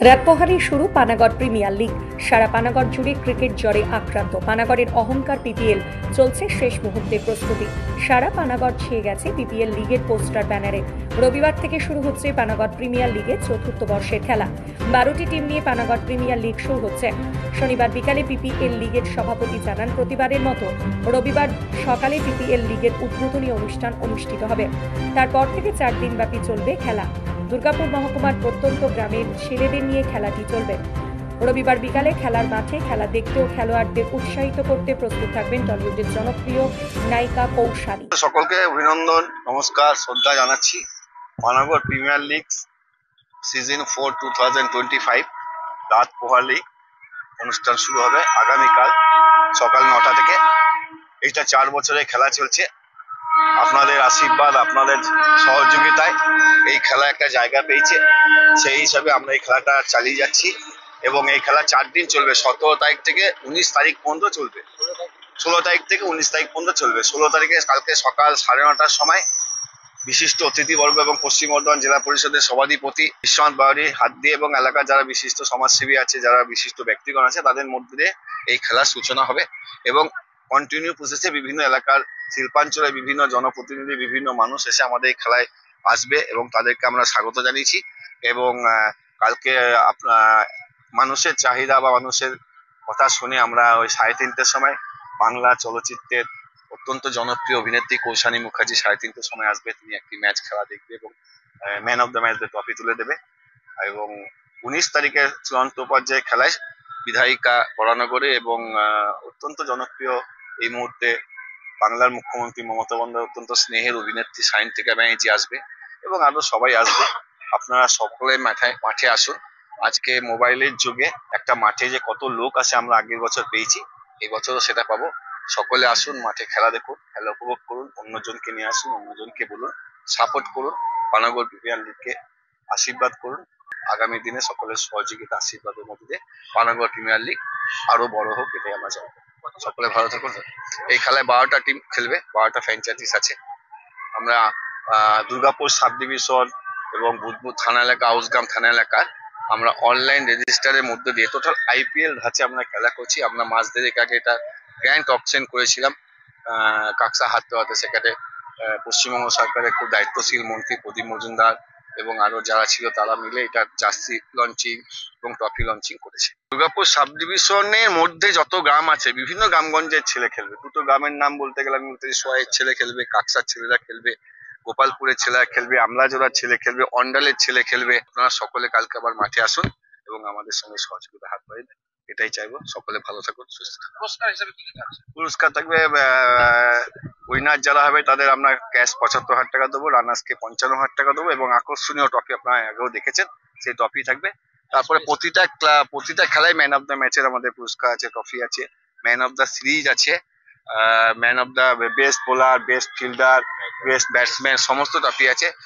রাত পোহালেই শুরু Panagarh premier league. সারা পানাগড় জুড়ে ক্রিকেট জ্বরে আক্রান্ত পানাগড়ের অহংকার পিপিএল। চলছে শেষ মুহূর্তের প্রস্তুতি। সারা পানাগড় ছেয়ে গেছে পিপিএল লিগের পোস্টার ব্যানারে। রবিবার থেকে শুরু হচ্ছে পানাগড় প্রিমিয়ার লিগের চতুর্থ বর্ষের খেলা। 12টি টিম নিয়ে পানাগড় প্রিমিয়ার লিগ শুরু হচ্ছে। শনিবার বিকালে পিপিএল লিগের সভাপতি জানান, প্রতিবারের মতো রবিবার সকালে পিপিএল লিগের উদ্বোধনী অনুষ্ঠান অনুষ্ঠিত হবে। তারপর থেকে 4 দিন ব্যাপী চলবে খেলা। দুর্গাপুর মহকুমার প্রত্যন্ত গ্রামের ছেলেদের নিয়ে খেলাটি চলবে। রবিবার বিকালে খেলার মাঠে খেলা দেখতে ও খেলোয়াড়দের উৎসাহিত করতে প্রস্তুত থাকবেন টলিউডের জনপ্রিয় নায়িকা কৌশালী। সকলকে অভিনন্দন, নমস্কার, শ্রদ্ধা জানাচ্ছি। পানাগড় প্রিমিয়ার লিগ সিজন 4 2025 রাত পোহালেই অনুষ্ঠান শুরু হবে আগামীকাল সকাল 9টা থেকে। এইটা 4 বছরের খেলা চলছে। আপনাদের আশীর্বাদ, আপনাদের সহযোগিতায় এই খেলা একটা জায়গা পেয়েছে। সেই হিসাবে আমরা এই খেলাটা চালিয়ে যাচ্ছি এবং এই খেলা 4 দিন চলবে। 17 তারিখ থেকে 19 তারিখ পর্যন্ত চলবে। 16 তারিখ থেকে 19 তারিখ পর্যন্ত চলবে। 16 তারিখে কালকে সকাল 9:30টার সময় বিশিষ্ট অতিথিবর্গ এবং পশ্চিম বর্ধমান জেলা পরিষদের সভাধিপতি বিশ্বনাথ বাউরির হাত দিয়ে এবং এলাকার যারা বিশিষ্ট সমাজসেবী আছে, যারা বিশিষ্ট ব্যক্তিগণ আছে, তাদের মধ্যে দিয়ে এই খেলার সূচনা হবে এবং কন্টিনিউ প্রসেসে বিভিন্ন এলাকার শিল্পাঞ্চলের বিভিন্ন জনপ্রতিনিধি, বিভিন্ন মানুষ এসে আমাদের এই খেলায় আসবে এবং তাদেরকে আমরা স্বাগত জানিয়েছি। এবং কালকে মানুষের চাহিদা বা মানুষের কথা শুনে আমরা ওই 3:30টার সময় বাংলা চলচ্চিত্রের অত্যন্ত জনপ্রিয় অভিনেত্রী কৌশানী মুখার্জি 3:30টার সময় আসবে। তিনি একটি ম্যাচ খেলা দেখবে এবং man of the match trophy তুলে দেবে। এবং 19 তারিখের চূড়ান্ত পর্যায়ে খেলায় বিধায়িকা বরানগরে এবং অত্যন্ত জনপ্রিয় এই মুহূর্তে বাংলার মুখ্যমন্ত্রী মমতা বন্দ্যোপাধ্যায় অত্যন্ত স্নেহের অভিনেত্রী সায়ন্তিকা ব্যানার্জি আসবে এবং আরো সবাই আসবে। আপনারা সকলে মাঠে আসুন। আজকে মোবাইলের যুগে একটা মাঠে যে কত লোক আসে আমরা আগের বছর পেয়েছি, এই বছরও সেটা পাবো। সকলে আসুন, মাঠে খেলা দেখুন, খেলা উপভোগ করুন, অন্যজনকে নিয়ে আসুন, অন্যজনকে বলুন, সাপোর্ট করুন, পানাগড় প্রিমিয়ার লিগকে আশীর্বাদ করুন। আগামী দিনে সকলের সহযোগিতা আশীর্বাদের মধ্যে দিয়ে পানাগড় প্রিমিয়ার লিগ আরো বড় হোক, এটাই আমরা চাই। সকলে ভালো থাকুন। এই খেলায় 12টা টিম খেলবে, 12টা ফ্র্যাঞ্চাইজিস আছে। আমরা দুর্গাপুর সাব ডিভিশন এবং বুধপুর থানা এলাকা, আউসগ্রাম থানা এলাকার আমরা অনলাইন রেজিস্টারের মধ্যে দিয়ে টোটাল আইপিএল ধাঁচে আমরা খেলা করছি। আমরা মাস দেড়েক আগে এটা গ্র্যান্ড অকশন করেছিলাম কাকসা হাতে। সেখানে পশ্চিমবঙ্গ সরকারের খুব দায়িত্বশীল মন্ত্রী প্রদীপ মজুমদার এবং আরো যারা ছিল তারা মিলে এটা জার্সি লঞ্চিং এবং ট্রফি লঞ্চিং করেছে। দুর্গাপুর সাব ডিভিশনের মধ্যে যত গ্রাম আছে, বিভিন্ন গ্রামগঞ্জের ছেলে খেলবে। দুটো গ্রামের নাম বলতে গেলে আমি বলতে সোয়াইয়ের ছেলে খেলবে, কাকসার ছেলেরা খেলবে, গোপালপুরের ছেলেরা খেলবে, আমলাজোড়ার ছেলে খেলবে, অন্ডালের ছেলে খেলবে। আপনারা সকলে কালকে আবার মাঠে আসুন এবং আমাদের সঙ্গে সহযোগিতা হাত বাড়িয়ে দেন, এটাই চাইবো। সকলে ভালো থাকুন, সুস্থ থাকুন। পুরস্কার হিসেবে কি থাকছে? পুরস্কার থাকবে, উইনার যারা হবে তাদের আমরা ক্যাশ 75,000 টাকা দেবো, রানার্সকে 55,000 টাকা দেবো এবং আকর্ষণীয় ট্রফি আপনারা আগেও দেখেছেন, সেই ট্রফি থাকবে। তারপরে প্রতিটা খেলায় ম্যান অফ দ্য ম্যাচের আমাদের পুরস্কার আছে, ট্রফি আছে, ম্যান অফ দ্য সিরিজ আছে, man of the best bowler, best fielder, best batsman, সমস্ত ট্রফি আছে।